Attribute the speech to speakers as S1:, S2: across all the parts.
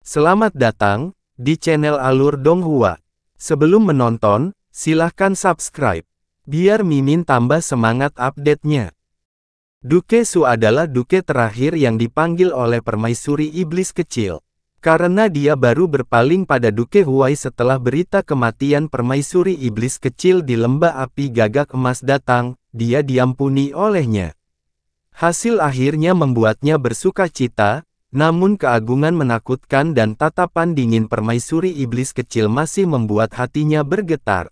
S1: Selamat datang di channel Alur Donghua. Sebelum menonton, silahkan subscribe, biar Mimin tambah semangat update-nya. Duke Su adalah duke terakhir yang dipanggil oleh permaisuri iblis kecil. Karena dia baru berpaling pada Duke Huai setelah berita kematian permaisuri iblis kecil di lembah api gagak emas datang, dia diampuni olehnya. Hasil akhirnya membuatnya bersuka cita. Namun keagungan menakutkan dan tatapan dingin permaisuri iblis kecil masih membuat hatinya bergetar.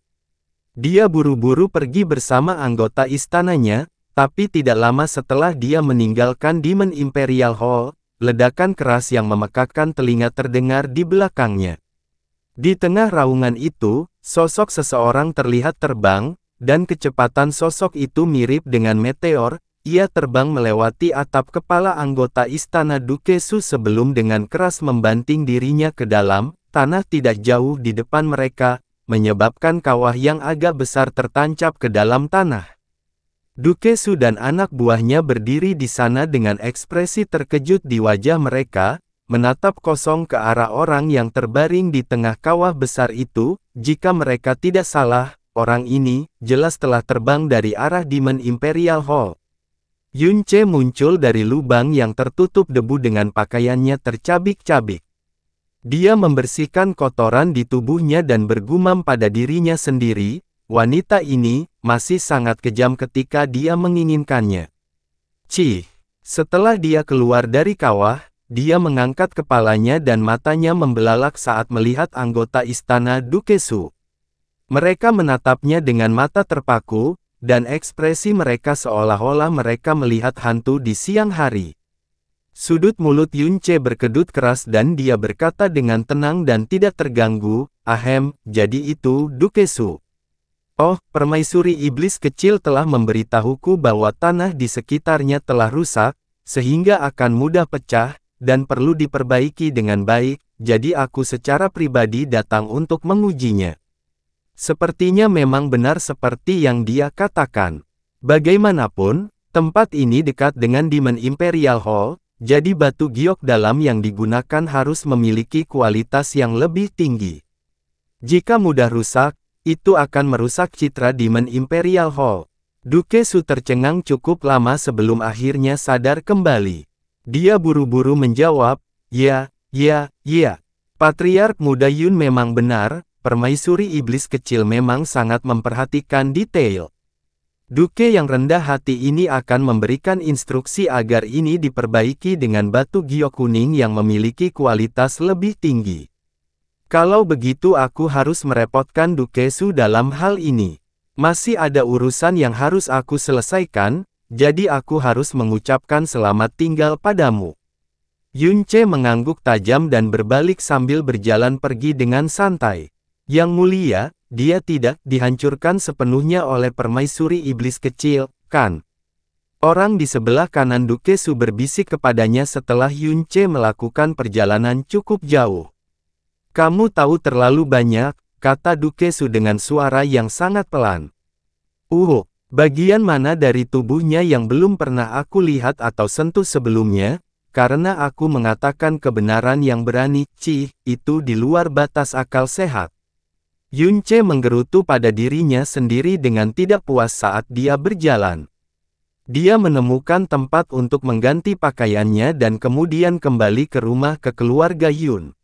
S1: Dia buru-buru pergi bersama anggota istananya, tapi tidak lama setelah dia meninggalkan Demon Imperial Hall, ledakan keras yang memekakkan telinga terdengar di belakangnya. Di tengah raungan itu, sosok seseorang terlihat terbang, dan kecepatan sosok itu mirip dengan meteor. Ia terbang melewati atap kepala anggota istana Duke Su sebelum dengan keras membanting dirinya ke dalam tanah tidak jauh di depan mereka, menyebabkan kawah yang agak besar tertancap ke dalam tanah. Duke Su dan anak buahnya berdiri di sana dengan ekspresi terkejut di wajah mereka, menatap kosong ke arah orang yang terbaring di tengah kawah besar itu. Jika mereka tidak salah, orang ini jelas telah terbang dari arah Demon Imperial Hall. Yunce muncul dari lubang yang tertutup debu dengan pakaiannya tercabik-cabik. Dia membersihkan kotoran di tubuhnya dan bergumam pada dirinya sendiri, wanita ini masih sangat kejam ketika dia menginginkannya. Cih! Setelah dia keluar dari kawah, dia mengangkat kepalanya dan matanya membelalak saat melihat anggota istana Duke Su. Mereka menatapnya dengan mata terpaku, dan ekspresi mereka seolah-olah mereka melihat hantu di siang hari. Sudut mulut Yunce berkedut keras dan dia berkata dengan tenang dan tidak terganggu, "Ahem, jadi itu Duke Su. Oh, permaisuri iblis kecil telah memberitahuku bahwa tanah di sekitarnya telah rusak, sehingga akan mudah pecah, dan perlu diperbaiki dengan baik, jadi aku secara pribadi datang untuk mengujinya." Sepertinya memang benar seperti yang dia katakan. Bagaimanapun, tempat ini dekat dengan Demon Imperial Hall, jadi batu giok dalam yang digunakan harus memiliki kualitas yang lebih tinggi. Jika mudah rusak, itu akan merusak citra Demon Imperial Hall. Duke Su tercengang cukup lama sebelum akhirnya sadar kembali. Dia buru-buru menjawab, ya. Patriark muda Yun memang benar. Permaisuri iblis kecil memang sangat memperhatikan detail. Duke yang rendah hati ini akan memberikan instruksi agar ini diperbaiki dengan batu giok kuning yang memiliki kualitas lebih tinggi. Kalau begitu aku harus merepotkan Duke Su dalam hal ini. Masih ada urusan yang harus aku selesaikan, jadi aku harus mengucapkan selamat tinggal padamu. Yunce mengangguk tajam dan berbalik sambil berjalan pergi dengan santai. Yang mulia, dia tidak dihancurkan sepenuhnya oleh permaisuri iblis kecil, kan? Orang di sebelah kanan Duke Su berbisik kepadanya setelah Yunce melakukan perjalanan cukup jauh. Kamu tahu terlalu banyak, kata Duke Su dengan suara yang sangat pelan. Bagian mana dari tubuhnya yang belum pernah aku lihat atau sentuh sebelumnya? Karena aku mengatakan kebenaran yang berani, itu di luar batas akal sehat. Yunce menggerutu pada dirinya sendiri dengan tidak puas saat dia berjalan. Dia menemukan tempat untuk mengganti pakaiannya dan kemudian kembali ke rumah ke keluarga Yun.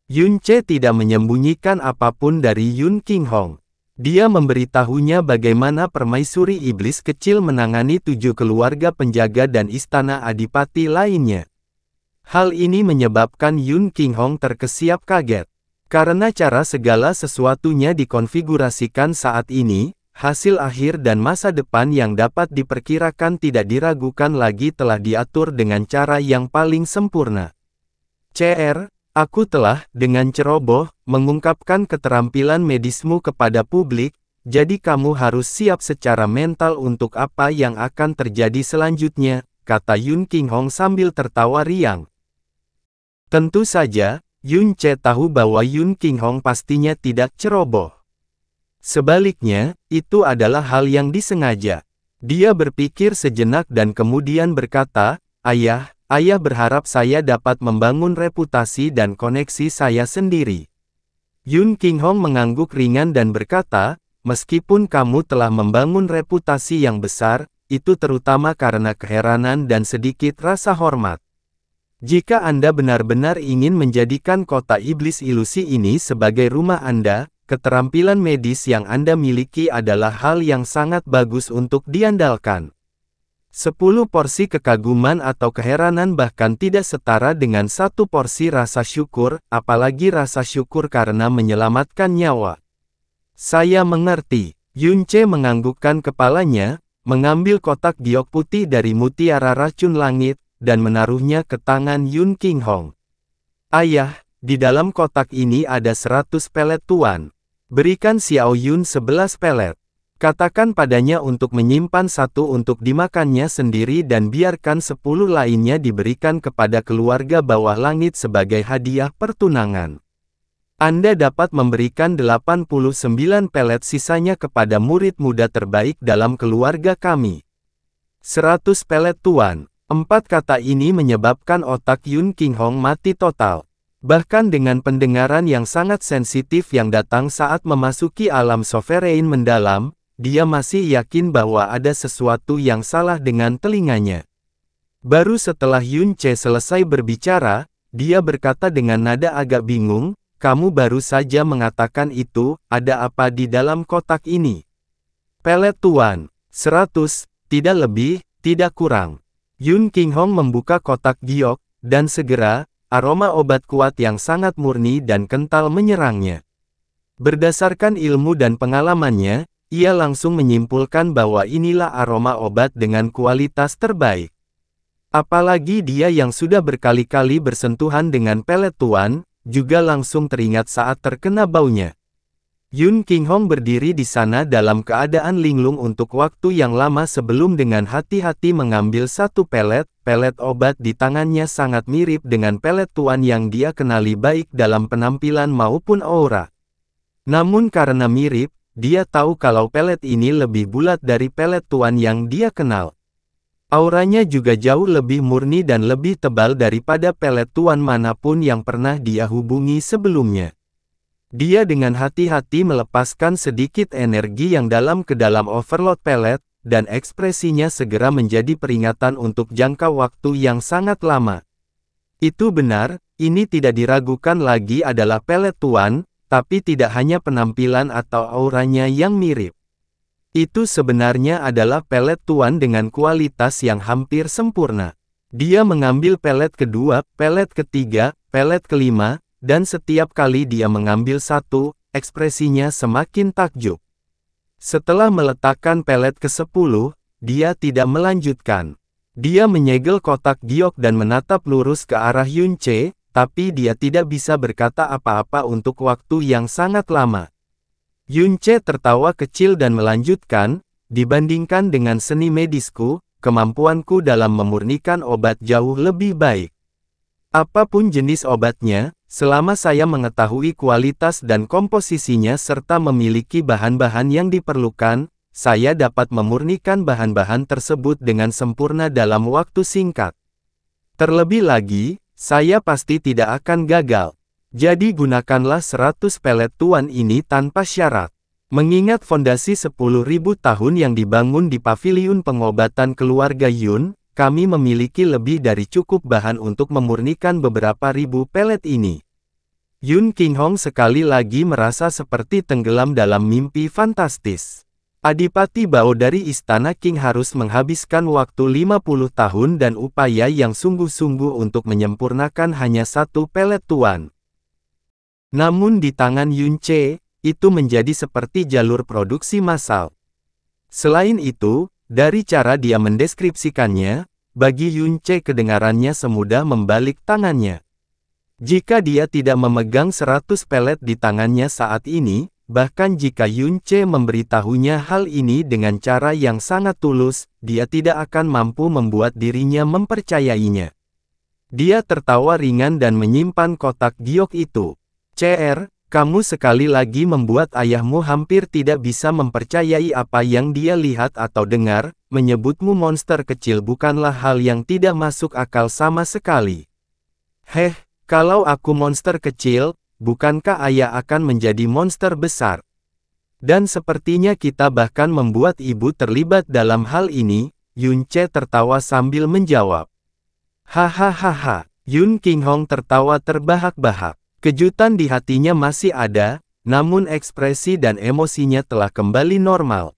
S1: Yunce tidak menyembunyikan apapun dari Yun Qinghong. Dia memberitahunya bagaimana permaisuri iblis kecil menangani 7 keluarga penjaga dan istana adipati lainnya. Hal ini menyebabkan Yun Qinghong terkesiap kaget. Karena cara segala sesuatunya dikonfigurasikan saat ini, hasil akhir dan masa depan yang dapat diperkirakan tidak diragukan lagi telah diatur dengan cara yang paling sempurna. Aku telah, dengan ceroboh, mengungkapkan keterampilan medismu kepada publik, jadi kamu harus siap secara mental untuk apa yang akan terjadi selanjutnya, kata Yun Qinghong sambil tertawa riang. Tentu saja, Yunce tahu bahwa Yun Qinghong pastinya tidak ceroboh. Sebaliknya, itu adalah hal yang disengaja. Dia berpikir sejenak dan kemudian berkata, "Ayah, Ayah berharap saya dapat membangun reputasi dan koneksi saya sendiri. Yun Qinghong mengangguk ringan dan berkata, meskipun kamu telah membangun reputasi yang besar, itu terutama karena keheranan dan sedikit rasa hormat. Jika Anda benar-benar ingin menjadikan kota iblis ilusi ini sebagai rumah Anda, keterampilan medis yang Anda miliki adalah hal yang sangat bagus untuk diandalkan. 10 porsi kekaguman atau keheranan bahkan tidak setara dengan 1 porsi rasa syukur, apalagi rasa syukur karena menyelamatkan nyawa. Saya mengerti. Yun Ce menganggukkan kepalanya, mengambil kotak giok putih dari mutiara racun langit, dan menaruhnya ke tangan Yun Qinghong. Ayah, di dalam kotak ini ada 100 pelet tuan. Berikan Xiao Yun 11 pelet. Katakan padanya untuk menyimpan 1 untuk dimakannya sendiri dan biarkan 10 lainnya diberikan kepada keluarga bawah langit sebagai hadiah pertunangan. Anda dapat memberikan 89 pelet sisanya kepada murid muda terbaik dalam keluarga kami. 100 pelet tuan. 4 kata ini menyebabkan otak Yun Qinghong mati total. Bahkan dengan pendengaran yang sangat sensitif yang datang saat memasuki alam sovereign mendalam, dia masih yakin bahwa ada sesuatu yang salah dengan telinganya. Baru setelah Yun Ce selesai berbicara, dia berkata dengan nada agak bingung, kamu baru saja mengatakan itu, ada apa di dalam kotak ini? Pelet tuan, 100, tidak lebih, tidak kurang. Yun Qinghong membuka kotak giok, dan segera, aroma obat kuat yang sangat murni dan kental menyerangnya. Berdasarkan ilmu dan pengalamannya, ia langsung menyimpulkan bahwa inilah aroma obat dengan kualitas terbaik. Apalagi dia yang sudah berkali-kali bersentuhan dengan pelet tuan, juga langsung teringat saat terkena baunya. Yun Qinghong berdiri di sana dalam keadaan linglung untuk waktu yang lama sebelum dengan hati-hati mengambil 1 pelet obat di tangannya sangat mirip dengan pelet tuan yang dia kenali baik dalam penampilan maupun aura. Namun karena mirip, dia tahu kalau pelet ini lebih bulat dari pelet tuan yang dia kenal. Auranya juga jauh lebih murni dan lebih tebal daripada pelet tuan manapun yang pernah dia hubungi sebelumnya. Dia dengan hati-hati melepaskan sedikit energi yang dalam ke dalam overload pelet, dan ekspresinya segera menjadi peringatan untuk jangka waktu yang sangat lama. Itu benar, ini tidak diragukan lagi adalah pelet tuan, tapi tidak hanya penampilan atau auranya yang mirip. Itu sebenarnya adalah pelet tuan dengan kualitas yang hampir sempurna. Dia mengambil pelet kedua, pelet ketiga, pelet kelima, dan setiap kali dia mengambil 1, ekspresinya semakin takjub. Setelah meletakkan pelet ke-10, dia tidak melanjutkan. Dia menyegel kotak giok dan menatap lurus ke arah Yun Ce, tapi dia tidak bisa berkata apa-apa untuk waktu yang sangat lama. Yun Ce tertawa kecil dan melanjutkan, dibandingkan dengan seni medisku, kemampuanku dalam memurnikan obat jauh lebih baik. Apapun jenis obatnya, selama saya mengetahui kualitas dan komposisinya serta memiliki bahan-bahan yang diperlukan, saya dapat memurnikan bahan-bahan tersebut dengan sempurna dalam waktu singkat. Terlebih lagi, saya pasti tidak akan gagal. Jadi gunakanlah 100 pelet tuan ini tanpa syarat. Mengingat fondasi 10.000 tahun yang dibangun di paviliun pengobatan keluarga Yun, kami memiliki lebih dari cukup bahan untuk memurnikan beberapa ribu pelet ini. Yun Qinghong sekali lagi merasa seperti tenggelam dalam mimpi fantastis. Adipati Bao dari Istana Qing harus menghabiskan waktu 50 tahun dan upaya yang sungguh-sungguh untuk menyempurnakan hanya 1 pelet tuan. Namun di tangan Yun Ce, itu menjadi seperti jalur produksi massal. Selain itu, dari cara dia mendeskripsikannya, bagi Yun Ce kedengarannya semudah membalik tangannya. Jika dia tidak memegang 100 pelet di tangannya saat ini, bahkan jika Yun Ce memberitahunya hal ini dengan cara yang sangat tulus, dia tidak akan mampu membuat dirinya mempercayainya. Dia tertawa ringan dan menyimpan kotak giok itu. CR, Kamu sekali lagi membuat ayahmu hampir tidak bisa mempercayai apa yang dia lihat atau dengar, menyebutmu monster kecil bukanlah hal yang tidak masuk akal sama sekali. Heh, kalau aku monster kecil, bukankah ayah akan menjadi monster besar? Dan sepertinya kita bahkan membuat ibu terlibat dalam hal ini, Yun Che tertawa sambil menjawab. Hahaha, Yun Qinghong tertawa terbahak-bahak. Kejutan di hatinya masih ada, namun ekspresi dan emosinya telah kembali normal.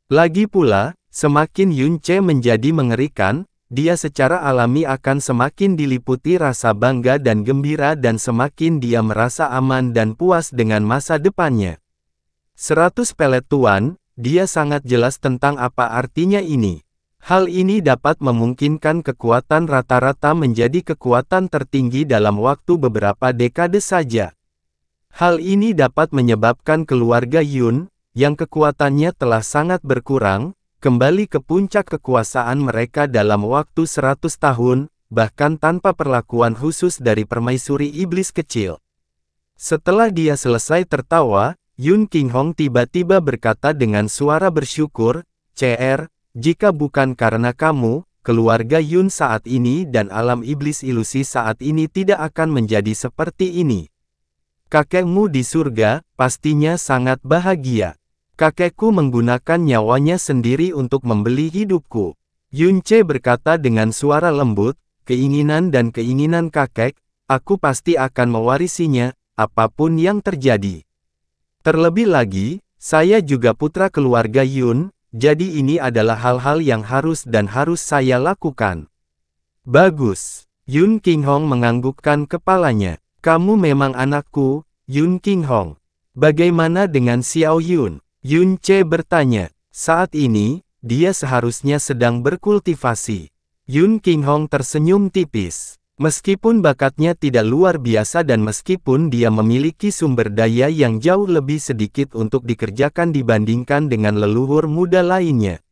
S1: Lagi pula, semakin Yun Che menjadi mengerikan, dia secara alami akan semakin diliputi rasa bangga dan gembira dan semakin dia merasa aman dan puas dengan masa depannya. 100 pelet tuan, dia sangat jelas tentang apa artinya ini. Hal ini dapat memungkinkan kekuatan rata-rata menjadi kekuatan tertinggi dalam waktu beberapa dekade saja. Hal ini dapat menyebabkan keluarga Yun, yang kekuatannya telah sangat berkurang, kembali ke puncak kekuasaan mereka dalam waktu 100 tahun, bahkan tanpa perlakuan khusus dari permaisuri iblis kecil. Setelah dia selesai tertawa, Yun Qinghong tiba-tiba berkata dengan suara bersyukur, "CR, jika bukan karena kamu, keluarga Yun saat ini dan alam iblis ilusi saat ini tidak akan menjadi seperti ini. Kakekmu di surga, pastinya sangat bahagia. Kakekku menggunakan nyawanya sendiri untuk membeli hidupku." Yun Che berkata dengan suara lembut, "Keinginan dan keinginan kakek, aku pasti akan mewarisinya, apapun yang terjadi. Terlebih lagi, saya juga putra keluarga Yun, jadi ini adalah hal-hal yang harus saya lakukan." "Bagus." Yun Qinghong menganggukkan kepalanya. "Kamu memang anakku, Yun Qinghong. Bagaimana dengan Xiao Yun?" Yun Che bertanya. Saat ini, dia seharusnya sedang berkultivasi. Yun Qinghong tersenyum tipis. Meskipun bakatnya tidak luar biasa dan meskipun dia memiliki sumber daya yang jauh lebih sedikit untuk dikerjakan dibandingkan dengan leluhur muda lainnya,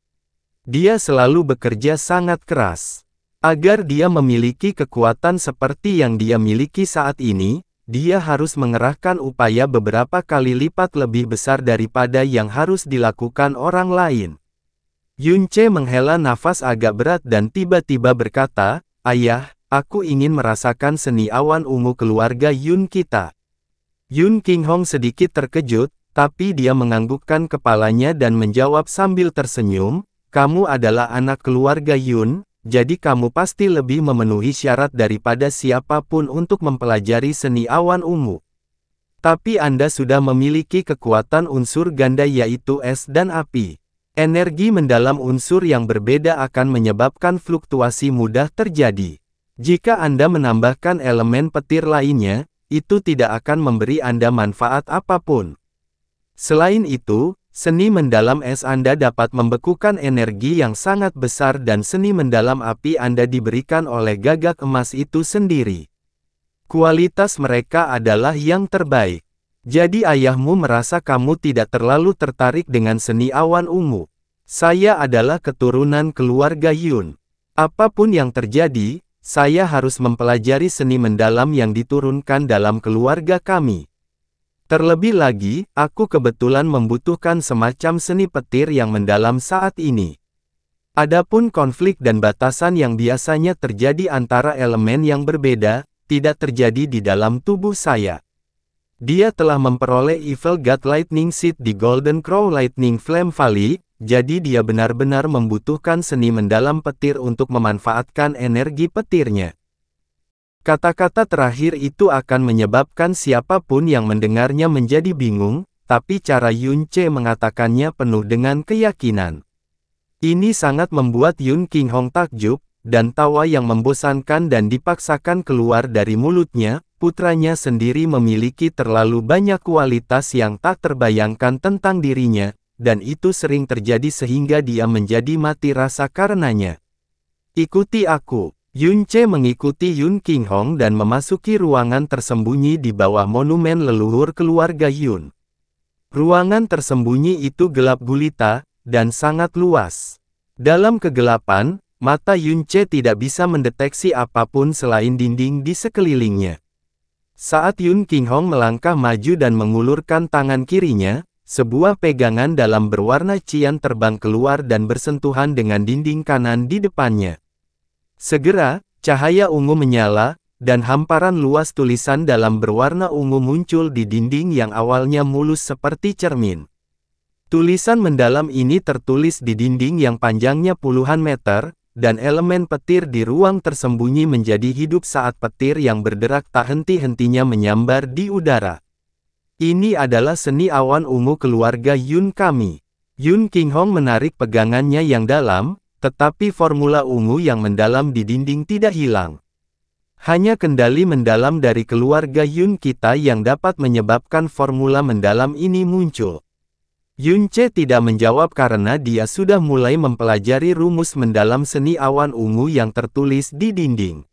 S1: dia selalu bekerja sangat keras. Agar dia memiliki kekuatan seperti yang dia miliki saat ini, dia harus mengerahkan upaya beberapa kali lipat lebih besar daripada yang harus dilakukan orang lain. Yun Che menghela nafas agak berat dan tiba-tiba berkata, "Ayah, aku ingin merasakan seni awan ungu keluarga Yun kita." Yun Qinghong sedikit terkejut, tapi dia menganggukkan kepalanya dan menjawab sambil tersenyum, "Kamu adalah anak keluarga Yun, jadi kamu pasti lebih memenuhi syarat daripada siapapun untuk mempelajari seni awan ungu. Tapi Anda sudah memiliki kekuatan unsur ganda yaitu es dan api. Energi mendalam unsur yang berbeda akan menyebabkan fluktuasi mudah terjadi. Jika Anda menambahkan elemen petir lainnya, itu tidak akan memberi Anda manfaat apapun. Selain itu, seni mendalam es Anda dapat membekukan energi yang sangat besar dan seni mendalam api Anda diberikan oleh gagak emas itu sendiri. Kualitas mereka adalah yang terbaik. Jadi ayahmu merasa kamu tidak terlalu tertarik dengan seni awan ungu. Saya adalah keturunan keluarga Yun. Apapun yang terjadi, saya harus mempelajari seni mendalam yang diturunkan dalam keluarga kami. Terlebih lagi, aku kebetulan membutuhkan semacam seni petir yang mendalam saat ini. Adapun konflik dan batasan yang biasanya terjadi antara elemen yang berbeda, tidak terjadi di dalam tubuh saya." Dia telah memperoleh Evil God Lightning Seed di Golden Crow Lightning Flame Valley, jadi dia benar-benar membutuhkan seni mendalam petir untuk memanfaatkan energi petirnya. Kata-kata terakhir itu akan menyebabkan siapapun yang mendengarnya menjadi bingung, tapi cara Yun Che mengatakannya penuh dengan keyakinan. Ini sangat membuat Yun Qinghong takjub, dan tawa yang membosankan dan dipaksakan keluar dari mulutnya. Putranya sendiri memiliki terlalu banyak kualitas yang tak terbayangkan tentang dirinya, dan itu sering terjadi sehingga dia menjadi mati rasa karenanya. "Ikuti aku." Yun Che mengikuti Yun Qinghong dan memasuki ruangan tersembunyi di bawah monumen leluhur keluarga Yun. Ruangan tersembunyi itu gelap gulita, dan sangat luas. Dalam kegelapan, mata Yun Che tidak bisa mendeteksi apapun selain dinding di sekelilingnya. Saat Yun Qinghong melangkah maju dan mengulurkan tangan kirinya, sebuah pegangan dalam berwarna cian terbang keluar dan bersentuhan dengan dinding kanan di depannya. Segera, cahaya ungu menyala, dan hamparan luas tulisan dalam berwarna ungu muncul di dinding yang awalnya mulus seperti cermin. Tulisan mendalam ini tertulis di dinding yang panjangnya puluhan meter, dan elemen petir di ruang tersembunyi menjadi hidup saat petir yang berderak tak henti-hentinya menyambar di udara. Ini adalah seni awan ungu keluarga Yun kami. Yun Qinghong menarik pegangannya yang dalam, tetapi formula ungu yang mendalam di dinding tidak hilang. Hanya kendali mendalam dari keluarga Yun kita yang dapat menyebabkan formula mendalam ini muncul. Yun Ce tidak menjawab karena dia sudah mulai mempelajari rumus mendalam seni awan ungu yang tertulis di dinding.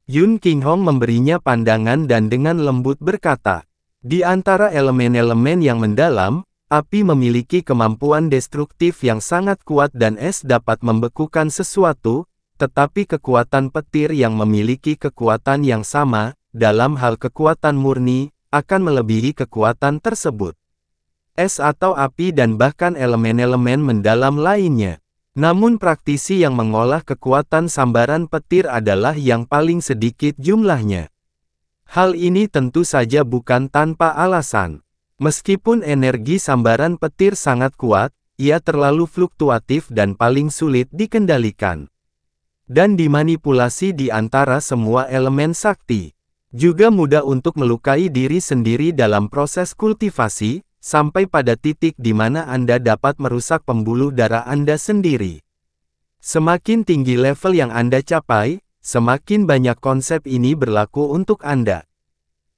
S1: Yun Qinghong memberinya pandangan dan dengan lembut berkata, "Di antara elemen-elemen yang mendalam, api memiliki kemampuan destruktif yang sangat kuat dan es dapat membekukan sesuatu, tetapi kekuatan petir yang memiliki kekuatan yang sama, dalam hal kekuatan murni, akan melebihi kekuatan tersebut. Es atau api dan bahkan elemen-elemen mendalam lainnya. Namun praktisi yang mengolah kekuatan sambaran petir adalah yang paling sedikit jumlahnya. Hal ini tentu saja bukan tanpa alasan. Meskipun energi sambaran petir sangat kuat, ia terlalu fluktuatif dan paling sulit dikendalikan. Dan dimanipulasi di antara semua elemen sakti. Juga mudah untuk melukai diri sendiri dalam proses kultivasi, sampai pada titik di mana Anda dapat merusak pembuluh darah Anda sendiri. Semakin tinggi level yang Anda capai, semakin banyak konsep ini berlaku untuk Anda.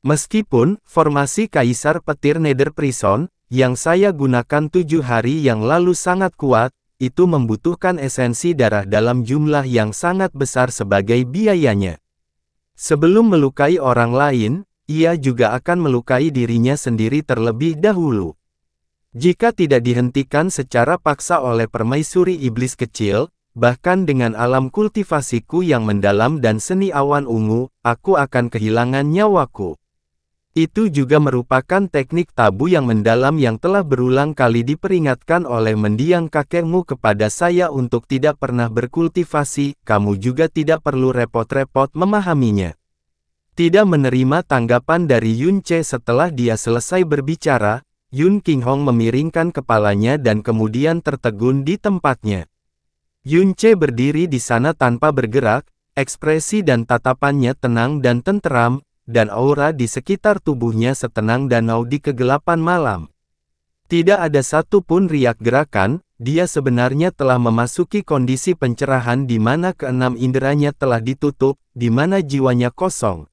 S1: Meskipun, formasi Kaisar Petir Nether Prison, yang saya gunakan 7 hari yang lalu sangat kuat, itu membutuhkan esensi darah dalam jumlah yang sangat besar sebagai biayanya. Sebelum melukai orang lain, ia juga akan melukai dirinya sendiri terlebih dahulu. Jika tidak dihentikan secara paksa oleh permaisuri iblis kecil, bahkan dengan alam kultivasiku yang mendalam dan seni awan ungu, aku akan kehilangan nyawaku. Itu juga merupakan teknik tabu yang mendalam yang telah berulang kali diperingatkan oleh mendiang kakekmu kepada saya untuk tidak pernah berkultivasi, kamu juga tidak perlu repot-repot memahaminya. Tidak menerima tanggapan dari Yun Ce setelah dia selesai berbicara, Yun Qinghong memiringkan kepalanya dan kemudian tertegun di tempatnya. Yun Ce berdiri di sana tanpa bergerak, ekspresi dan tatapannya tenang dan tenteram, dan aura di sekitar tubuhnya setenang danau di kegelapan malam. Tidak ada satu pun riak gerakan, dia sebenarnya telah memasuki kondisi pencerahan di mana keenam inderanya telah ditutup, di mana jiwanya kosong.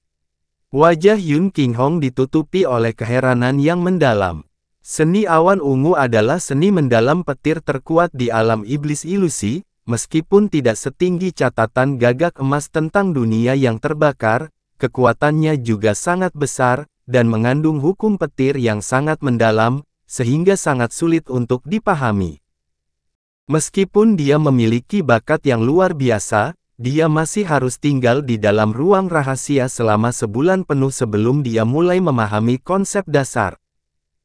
S1: Wajah Yun Qinghong ditutupi oleh keheranan yang mendalam. Seni awan ungu adalah seni mendalam petir terkuat di alam iblis ilusi, meskipun tidak setinggi catatan gagak emas tentang dunia yang terbakar, kekuatannya juga sangat besar, dan mengandung hukum petir yang sangat mendalam, sehingga sangat sulit untuk dipahami. Meskipun dia memiliki bakat yang luar biasa, dia masih harus tinggal di dalam ruang rahasia selama sebulan penuh sebelum dia mulai memahami konsep dasar.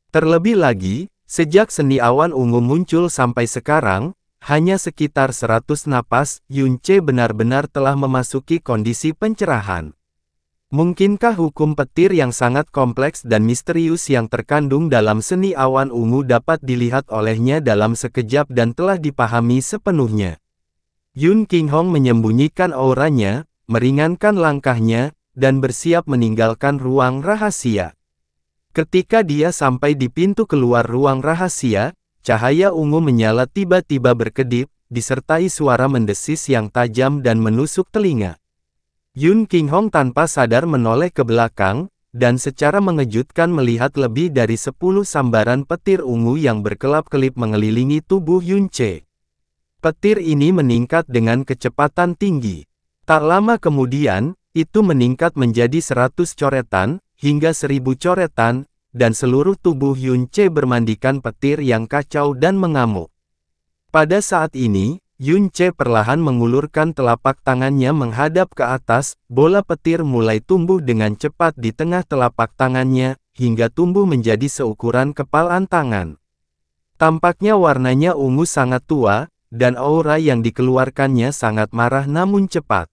S1: Terlebih lagi, sejak seni awan ungu muncul sampai sekarang, hanya sekitar 100 napas, Yun Ce benar-benar telah memasuki kondisi pencerahan. Mungkinkah hukum petir yang sangat kompleks dan misterius yang terkandung dalam seni awan ungu dapat dilihat olehnya dalam sekejap dan telah dipahami sepenuhnya? Yun Qinghong menyembunyikan auranya, meringankan langkahnya, dan bersiap meninggalkan ruang rahasia. Ketika dia sampai di pintu keluar ruang rahasia, cahaya ungu menyala tiba-tiba berkedip, disertai suara mendesis yang tajam dan menusuk telinga. Yun Qinghong tanpa sadar menoleh ke belakang, dan secara mengejutkan melihat lebih dari 10 sambaran petir ungu yang berkelap-kelip mengelilingi tubuh Yun Ce. Petir ini meningkat dengan kecepatan tinggi. Tak lama kemudian, itu meningkat menjadi 100 coretan, hingga 1000 coretan, dan seluruh tubuh Yun Ce bermandikan petir yang kacau dan mengamuk. Pada saat ini, Yun Ce perlahan mengulurkan telapak tangannya menghadap ke atas, bola petir mulai tumbuh dengan cepat di tengah telapak tangannya, hingga tumbuh menjadi seukuran kepalan tangan. Tampaknya warnanya ungu sangat tua, dan aura yang dikeluarkannya sangat marah namun cepat.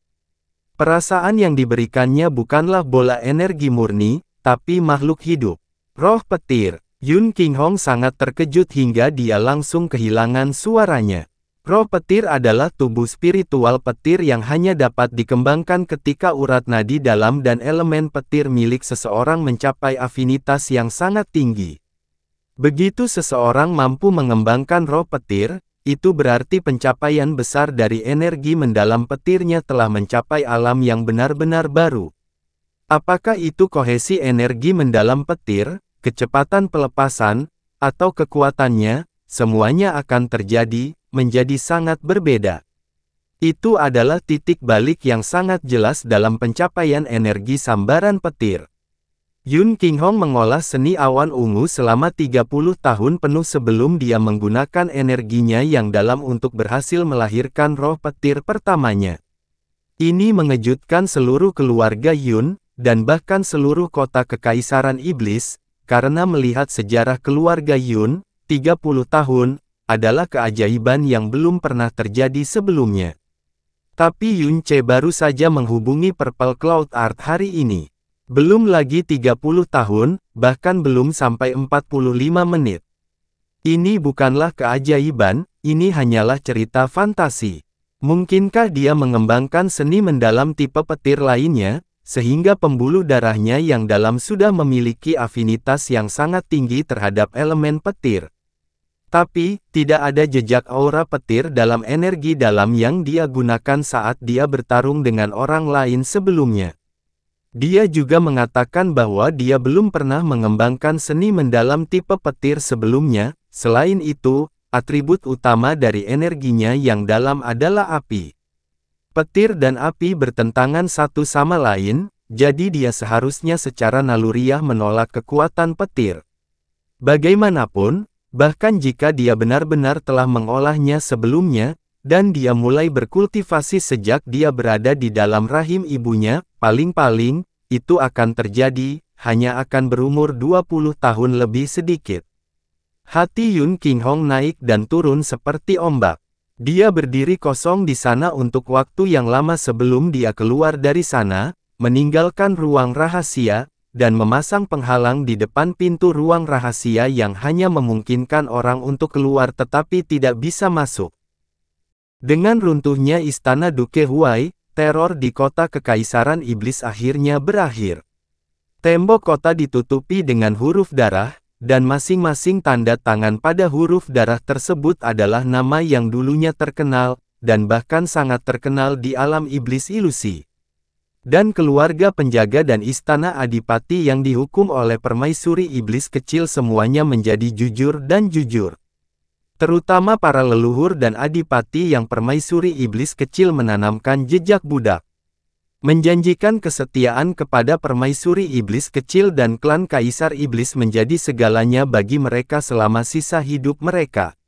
S1: Perasaan yang diberikannya bukanlah bola energi murni, tapi makhluk hidup. Roh petir. Yun Qinghong sangat terkejut hingga dia langsung kehilangan suaranya. Roh petir adalah tubuh spiritual petir yang hanya dapat dikembangkan ketika urat nadi dalam dan elemen petir milik seseorang mencapai afinitas yang sangat tinggi. Begitu seseorang mampu mengembangkan roh petir, itu berarti pencapaian besar dari energi mendalam petirnya telah mencapai alam yang benar-benar baru. Apakah itu kohesi energi mendalam petir, kecepatan pelepasan, atau kekuatannya, semuanya akan terjadi, menjadi sangat berbeda. Itu adalah titik balik yang sangat jelas dalam pencapaian energi sambaran petir. Yun Qinghong mengolah seni awan ungu selama 30 tahun penuh sebelum dia menggunakan energinya yang dalam untuk berhasil melahirkan roh petir pertamanya. Ini mengejutkan seluruh keluarga Yun, dan bahkan seluruh kota Kekaisaran Iblis, karena melihat sejarah keluarga Yun, 30 tahun, adalah keajaiban yang belum pernah terjadi sebelumnya. Tapi Yun Ce baru saja menghubungi Purple Cloud Art hari ini. Belum lagi 30 tahun, bahkan belum sampai 45 menit. Ini bukanlah keajaiban, ini hanyalah cerita fantasi. Mungkinkah dia mengembangkan seni mendalam tipe petir lainnya, sehingga pembuluh darahnya yang dalam sudah memiliki afinitas yang sangat tinggi terhadap elemen petir? Tapi, tidak ada jejak aura petir dalam energi dalam yang dia gunakan saat dia bertarung dengan orang lain sebelumnya. Dia juga mengatakan bahwa dia belum pernah mengembangkan seni mendalam tipe petir sebelumnya. Selain itu, atribut utama dari energinya yang dalam adalah api. Petir dan api bertentangan satu sama lain, jadi dia seharusnya secara naluriah menolak kekuatan petir. Bagaimanapun, bahkan jika dia benar-benar telah mengolahnya sebelumnya, dan dia mulai berkultivasi sejak dia berada di dalam rahim ibunya, paling-paling, itu akan terjadi, hanya akan berumur 20 tahun lebih sedikit. Hati Yun Qinghong naik dan turun seperti ombak. Dia berdiri kosong di sana untuk waktu yang lama sebelum dia keluar dari sana, meninggalkan ruang rahasia, dan memasang penghalang di depan pintu ruang rahasia yang hanya memungkinkan orang untuk keluar tetapi tidak bisa masuk. Dengan runtuhnya istana Duke Huai, teror di kota Kekaisaran Iblis akhirnya berakhir. Tembok kota ditutupi dengan huruf darah, dan masing-masing tanda tangan pada huruf darah tersebut adalah nama yang dulunya terkenal, dan bahkan sangat terkenal di alam iblis ilusi. Dan keluarga penjaga dan istana adipati yang dihukum oleh permaisuri iblis kecil semuanya menjadi jujur dan jujur. Terutama para leluhur dan adipati yang permaisuri iblis kecil menanamkan jejak budak. Menjanjikan kesetiaan kepada permaisuri iblis kecil dan klan kaisar iblis menjadi segalanya bagi mereka selama sisa hidup mereka.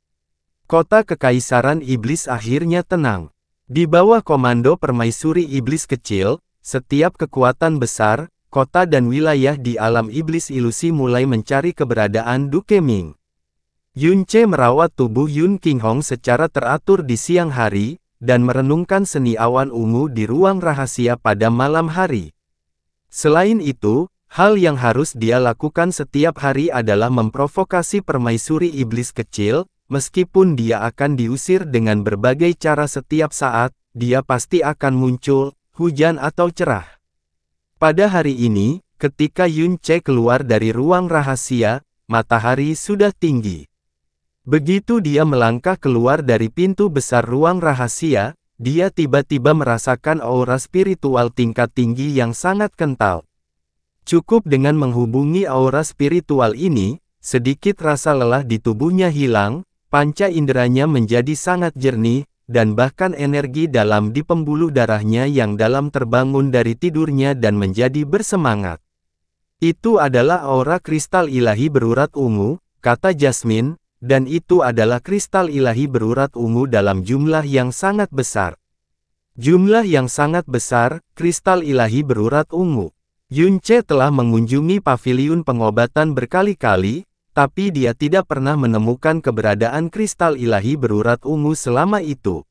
S1: Kota Kekaisaran Iblis akhirnya tenang. Di bawah komando permaisuri iblis kecil, setiap kekuatan besar, kota dan wilayah di alam iblis ilusi mulai mencari keberadaan Duke Ming. Yun Ce merawat tubuh Yun Qinghong secara teratur di siang hari, dan merenungkan seni awan ungu di ruang rahasia pada malam hari. Selain itu, hal yang harus dia lakukan setiap hari adalah memprovokasi permaisuri iblis kecil, meskipun dia akan diusir dengan berbagai cara setiap saat, dia pasti akan muncul, hujan atau cerah. Pada hari ini, ketika Yun Ce keluar dari ruang rahasia, matahari sudah tinggi. Begitu dia melangkah keluar dari pintu besar ruang rahasia, dia tiba-tiba merasakan aura spiritual tingkat tinggi yang sangat kental. Cukup dengan menghubungi aura spiritual ini, sedikit rasa lelah di tubuhnya hilang, panca inderanya menjadi sangat jernih, dan bahkan energi dalam di pembuluh darahnya yang dalam terbangun dari tidurnya dan menjadi bersemangat. Itu adalah aura kristal ilahi berurat ungu, kata Jasmine. dan itu adalah kristal ilahi berurat ungu dalam jumlah yang sangat besar. Jumlah yang sangat besar, kristal ilahi berurat ungu. Yunce telah mengunjungi paviliun pengobatan berkali-kali, tapi dia tidak pernah menemukan keberadaan kristal ilahi berurat ungu selama itu.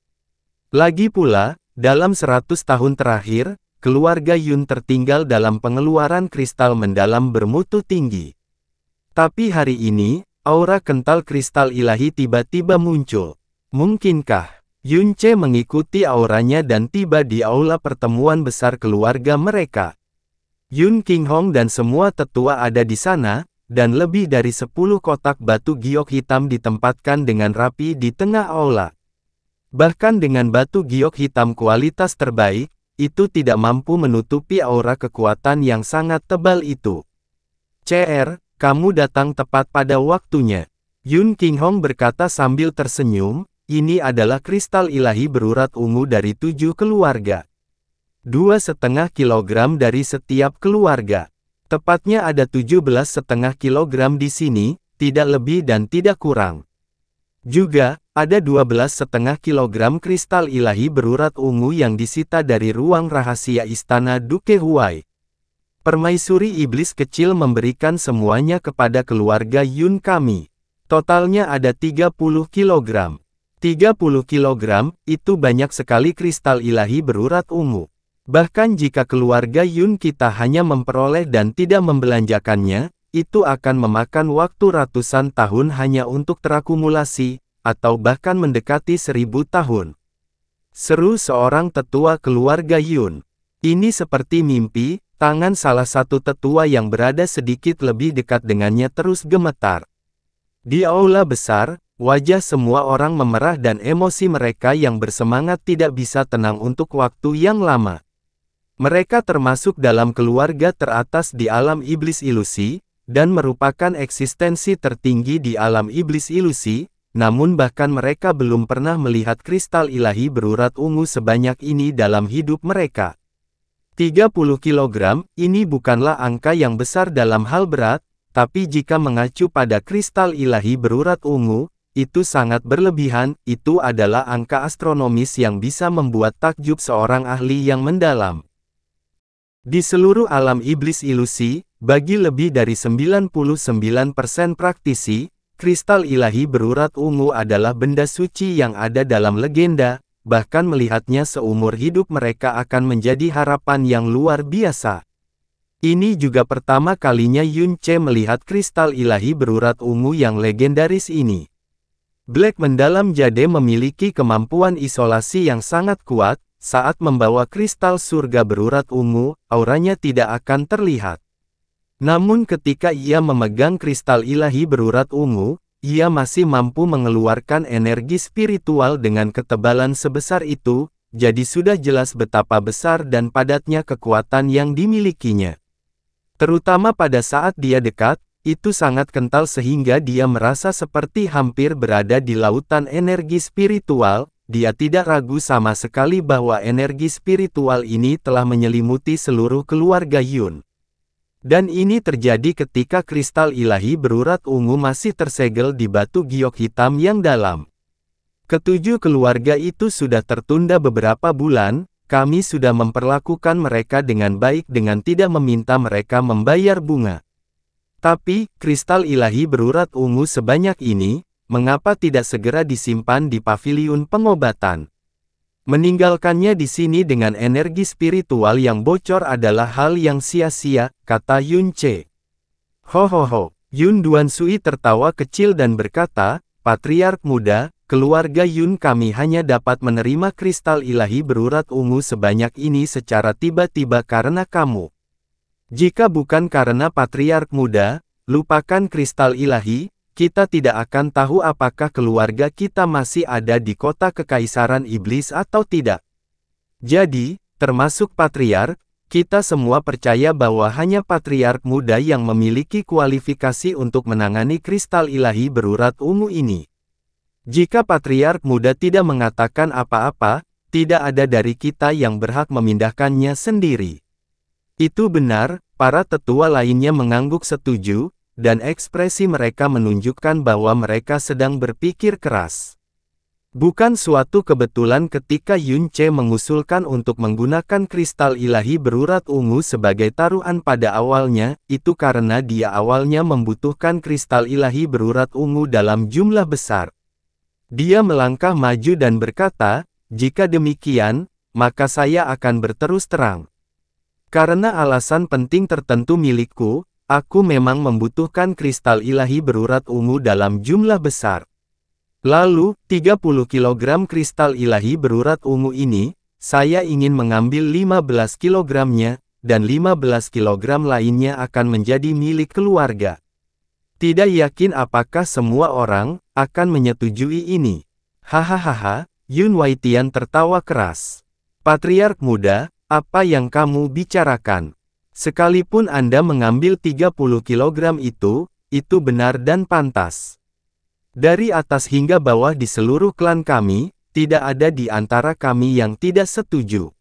S1: Lagi pula, dalam 100 tahun terakhir, keluarga Yun tertinggal dalam pengeluaran kristal mendalam bermutu tinggi. Tapi hari ini, aura kental kristal ilahi tiba-tiba muncul. Mungkinkah Yunce mengikuti auranya dan tiba di aula pertemuan besar keluarga mereka? Yun Qinghong dan semua tetua ada di sana, dan lebih dari 10 kotak batu giok hitam ditempatkan dengan rapi di tengah aula. Bahkan dengan batu giok hitam kualitas terbaik, itu tidak mampu menutupi aura kekuatan yang sangat tebal itu. CR, kamu datang tepat pada waktunya. Yun Qinghong berkata sambil tersenyum, ini adalah kristal ilahi berurat ungu dari 7 keluarga. 2,5 kilogram dari setiap keluarga. Tepatnya ada 17,5 kilogram di sini, tidak lebih dan tidak kurang. Juga, ada 12,5 kilogram kristal ilahi berurat ungu yang disita dari ruang rahasia istana Duke Huai. Permaisuri iblis kecil memberikan semuanya kepada keluarga Yun kami. Totalnya ada 30 kilogram. 30 kilogram, itu banyak sekali kristal ilahi berurat ungu. Bahkan jika keluarga Yun kita hanya memperoleh dan tidak membelanjakannya, itu akan memakan waktu ratusan tahun hanya untuk terakumulasi, atau bahkan mendekati 1000 tahun. Seru seorang tetua keluarga Yun. Ini seperti mimpi, tangan salah satu tetua yang berada sedikit lebih dekat dengannya terus gemetar. Di aula besar, wajah semua orang memerah dan emosi mereka yang bersemangat tidak bisa tenang untuk waktu yang lama. Mereka termasuk dalam keluarga teratas di alam iblis ilusi, dan merupakan eksistensi tertinggi di alam iblis ilusi, namun bahkan mereka belum pernah melihat kristal ilahi berurat ungu sebanyak ini dalam hidup mereka. 30 kilogram, ini bukanlah angka yang besar dalam hal berat, tapi jika mengacu pada kristal ilahi berurat ungu, itu sangat berlebihan, itu adalah angka astronomis yang bisa membuat takjub seorang ahli yang mendalam. Di seluruh alam iblis ilusi, bagi lebih dari 99% praktisi, kristal ilahi berurat ungu adalah benda suci yang ada dalam legenda, bahkan melihatnya seumur hidup mereka akan menjadi harapan yang luar biasa. Ini juga pertama kalinya Yun Ce melihat kristal ilahi berurat ungu yang legendaris ini. Black mendalam jade memiliki kemampuan isolasi yang sangat kuat. Saat membawa kristal surga berurat ungu, auranya tidak akan terlihat. Namun ketika ia memegang kristal ilahi berurat ungu, ia masih mampu mengeluarkan energi spiritual dengan ketebalan sebesar itu, jadi sudah jelas betapa besar dan padatnya kekuatan yang dimilikinya. Terutama pada saat dia dekat, itu sangat kental sehingga dia merasa seperti hampir berada di lautan energi spiritual. Dia tidak ragu sama sekali bahwa energi spiritual ini telah menyelimuti seluruh keluarga Yun. Dan ini terjadi ketika kristal ilahi berurat ungu masih tersegel di batu giok hitam yang dalam. Ketujuh keluarga itu sudah tertunda beberapa bulan, kami sudah memperlakukan mereka dengan baik dengan tidak meminta mereka membayar bunga. Tapi, kristal ilahi berurat ungu sebanyak ini, mengapa tidak segera disimpan di paviliun pengobatan? Meninggalkannya di sini dengan energi spiritual yang bocor adalah hal yang sia-sia, kata Yun Ce. Ho. Yun Duansui tertawa kecil dan berkata, Patriark muda, keluarga Yun kami hanya dapat menerima kristal ilahi berurat ungu sebanyak ini secara tiba-tiba karena kamu. Jika bukan karena Patriark muda, lupakan kristal ilahi, kita tidak akan tahu apakah keluarga kita masih ada di kota kekaisaran iblis atau tidak. Jadi, termasuk Patriark, kita semua percaya bahwa hanya Patriark muda yang memiliki kualifikasi untuk menangani kristal ilahi berurat ungu ini. Jika Patriark muda tidak mengatakan apa-apa, tidak ada dari kita yang berhak memindahkannya sendiri. Itu benar, para tetua lainnya mengangguk setuju, dan ekspresi mereka menunjukkan bahwa mereka sedang berpikir keras. Bukan suatu kebetulan ketika Yun Ce mengusulkan untuk menggunakan kristal ilahi berurat ungu sebagai taruhan pada awalnya, itu karena dia awalnya membutuhkan kristal ilahi berurat ungu dalam jumlah besar. Dia melangkah maju dan berkata, "Jika demikian, maka saya akan berterus terang. Karena alasan penting tertentu milikku, aku memang membutuhkan kristal ilahi berurat ungu dalam jumlah besar. Lalu, 30 kg kristal ilahi berurat ungu ini, saya ingin mengambil 15 kg-nya, dan 15 kg lainnya akan menjadi milik keluarga." Tidak yakin apakah semua orang akan menyetujui ini. Hahaha, Yun Waitian tertawa keras. "Patriark muda, apa yang kamu bicarakan? Sekalipun Anda mengambil 30 kg itu benar dan pantas. Dari atas hingga bawah di seluruh klan kami, tidak ada di antara kami yang tidak setuju.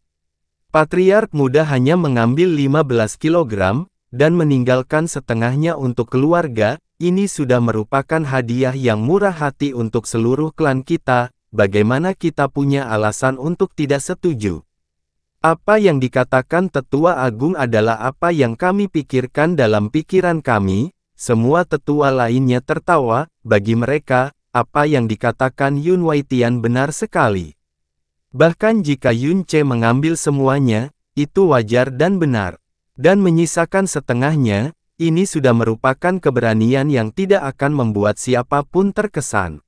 S1: Patriark muda hanya mengambil 15 kg, dan meninggalkan setengahnya untuk keluarga, ini sudah merupakan hadiah yang murah hati untuk seluruh klan kita, bagaimana kita punya alasan untuk tidak setuju? Apa yang dikatakan tetua agung adalah apa yang kami pikirkan dalam pikiran kami." Semua tetua lainnya tertawa. Bagi mereka, apa yang dikatakan Yun Waitian benar sekali. Bahkan jika Yun Ce mengambil semuanya, itu wajar dan benar. Dan menyisakan setengahnya, ini sudah merupakan keberanian yang tidak akan membuat siapapun terkesan.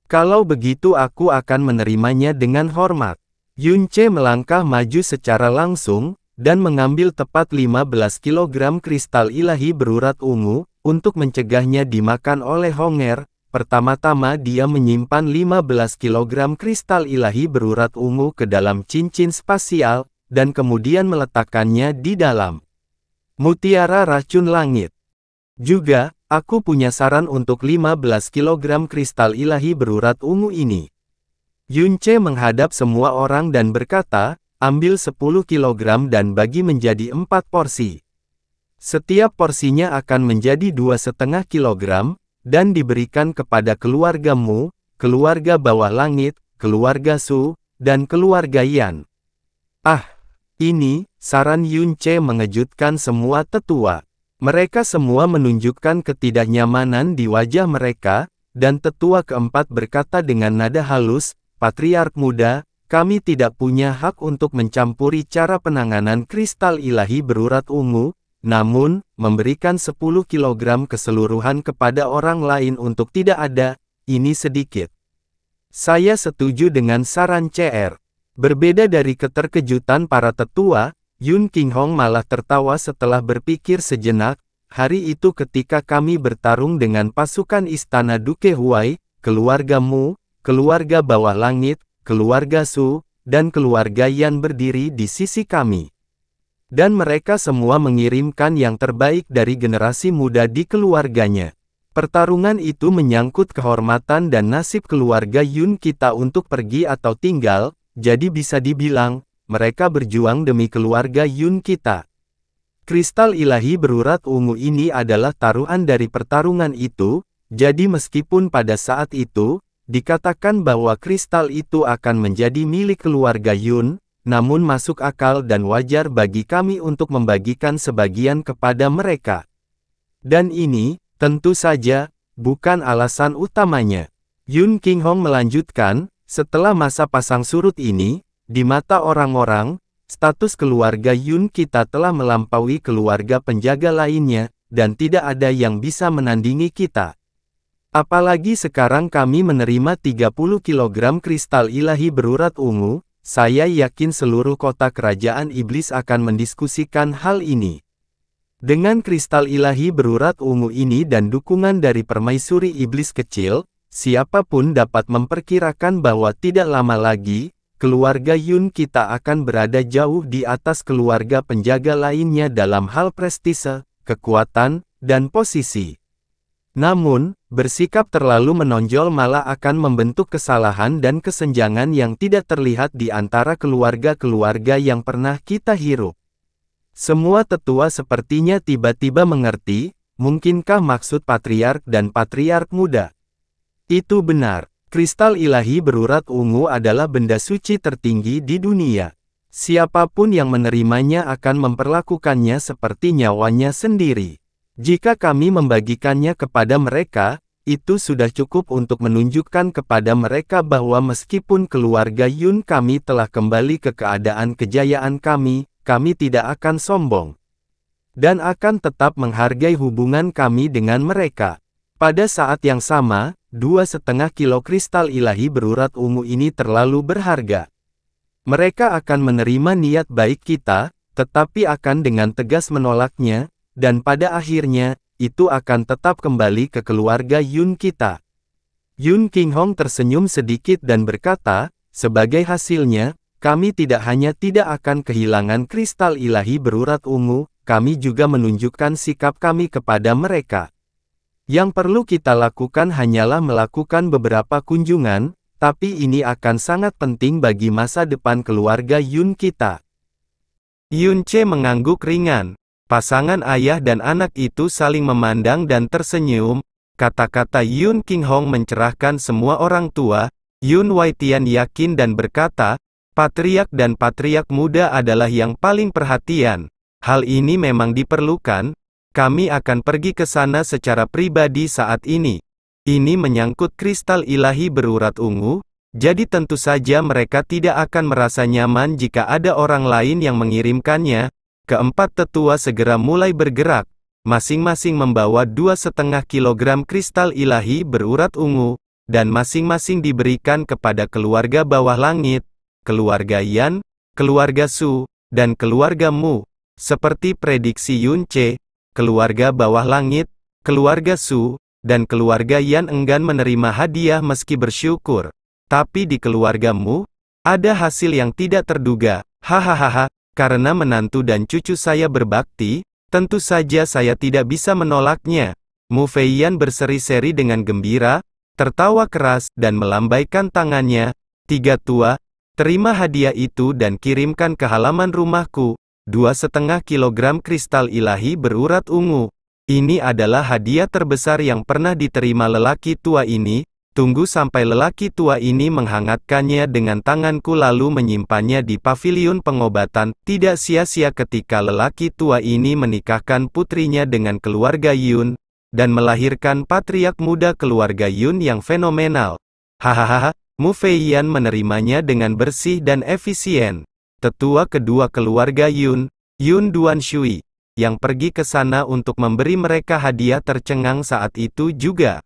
S1: Kalau begitu aku akan menerimanya dengan hormat. Yun Ce melangkah maju secara langsung, dan mengambil tepat 15 kg kristal ilahi berurat ungu, untuk mencegahnya dimakan oleh Honger. Pertama-tama dia menyimpan 15 kg kristal ilahi berurat ungu ke dalam cincin spasial, dan kemudian meletakkannya di dalam mutiara racun langit. Juga, aku punya saran untuk 15 kg kristal ilahi berurat ungu ini. Yun Ce menghadap semua orang dan berkata, "Ambil 10 kg dan bagi menjadi 4 porsi. Setiap porsinya akan menjadi 2,5 kg, dan diberikan kepada keluargamu, keluarga bawah langit, keluarga Su, dan keluarga Yan." Ah, ini, saran Yun Ce mengejutkan semua tetua. Mereka semua menunjukkan ketidaknyamanan di wajah mereka, dan tetua keempat berkata dengan nada halus, "Patriark muda, kami tidak punya hak untuk mencampuri cara penanganan kristal ilahi berurat ungu, namun, memberikan 10 kg keseluruhan kepada orang lain untuk tidak ada, ini sedikit." Saya setuju dengan saran CR. Berbeda dari keterkejutan para tetua, Yun Qinghong malah tertawa setelah berpikir sejenak. "Hari itu ketika kami bertarung dengan pasukan istana Duke Huai, keluargamu, keluarga bawah langit, keluarga Su, dan keluarga Yan berdiri di sisi kami. Dan mereka semua mengirimkan yang terbaik dari generasi muda di keluarganya. Pertarungan itu menyangkut kehormatan dan nasib keluarga Yun kita untuk pergi atau tinggal, jadi bisa dibilang, mereka berjuang demi keluarga Yun kita. Kristal ilahi berurat ungu ini adalah taruhan dari pertarungan itu, jadi meskipun pada saat itu, dikatakan bahwa kristal itu akan menjadi milik keluarga Yun, namun masuk akal dan wajar bagi kami untuk membagikan sebagian kepada mereka. Dan ini, tentu saja, bukan alasan utamanya." Yun Qinghong melanjutkan, "Setelah masa pasang surut ini, di mata orang-orang, status keluarga Yun kita telah melampaui keluarga penjaga lainnya, dan tidak ada yang bisa menandingi kita. Apalagi sekarang kami menerima 30 kg kristal ilahi berurat ungu, saya yakin seluruh kota kerajaan iblis akan mendiskusikan hal ini. Dengan kristal ilahi berurat ungu ini dan dukungan dari permaisuri iblis kecil, siapapun dapat memperkirakan bahwa tidak lama lagi, keluarga Yun kita akan berada jauh di atas keluarga penjaga lainnya dalam hal prestise, kekuatan, dan posisi. Namun, bersikap terlalu menonjol malah akan membentuk kesalahan dan kesenjangan yang tidak terlihat di antara keluarga-keluarga yang pernah kita hirup." Semua tetua sepertinya tiba-tiba mengerti, mungkinkah maksud patriark dan patriark muda? Itu benar. Kristal ilahi berurat ungu adalah benda suci tertinggi di dunia. Siapapun yang menerimanya akan memperlakukannya seperti nyawanya sendiri. Jika kami membagikannya kepada mereka, itu sudah cukup untuk menunjukkan kepada mereka bahwa meskipun keluarga Yun kami telah kembali ke keadaan kejayaan kami tidak akan sombong. Dan akan tetap menghargai hubungan kami dengan mereka. Pada saat yang sama, 2,5 kilo kristal ilahi berurat ungu ini terlalu berharga. Mereka akan menerima niat baik kita, tetapi akan dengan tegas menolaknya, dan pada akhirnya, itu akan tetap kembali ke keluarga Yun kita. Yun Qinghong tersenyum sedikit dan berkata, sebagai hasilnya, kami tidak hanya tidak akan kehilangan kristal ilahi berurat ungu, kami juga menunjukkan sikap kami kepada mereka. Yang perlu kita lakukan hanyalah melakukan beberapa kunjungan, tapi ini akan sangat penting bagi masa depan keluarga Yun kita. Yun Ce mengangguk ringan. Pasangan ayah dan anak itu saling memandang dan tersenyum. Kata-kata Yun Qinghong mencerahkan semua orang tua. Yun Waitian yakin dan berkata, patriark dan patriark muda adalah yang paling perhatian. Hal ini memang diperlukan. Kami akan pergi ke sana secara pribadi saat ini. Ini menyangkut kristal ilahi berurat ungu, jadi tentu saja mereka tidak akan merasa nyaman jika ada orang lain yang mengirimkannya. Keempat tetua segera mulai bergerak, masing-masing membawa 2,5 kilogram kristal ilahi berurat ungu, dan masing-masing diberikan kepada keluarga bawah langit, keluarga Yan, keluarga Su, dan keluarga Mu. Seperti prediksi Yun Ce, keluarga bawah langit, keluarga Su, dan keluarga Yan enggan menerima hadiah meski bersyukur. Tapi di keluarga Mu, ada hasil yang tidak terduga. Hahaha. Karena menantu dan cucu saya berbakti, tentu saja saya tidak bisa menolaknya. Mu Feiyan berseri-seri dengan gembira, tertawa keras, dan melambaikan tangannya. Tiga tua, terima hadiah itu dan kirimkan ke halaman rumahku. 2,5 kilogram kristal ilahi berurat ungu. Ini adalah hadiah terbesar yang pernah diterima lelaki tua ini. Tunggu sampai lelaki tua ini menghangatkannya dengan tanganku lalu menyimpannya di paviliun pengobatan. Tidak sia-sia ketika lelaki tua ini menikahkan putrinya dengan keluarga Yun, dan melahirkan patriark muda keluarga Yun yang fenomenal. Hahaha, Mu Feiyan menerimanya dengan bersih dan efisien. Tetua kedua keluarga Yun, Yun Duanshui, yang pergi ke sana untuk memberi mereka hadiah tercengang saat itu juga.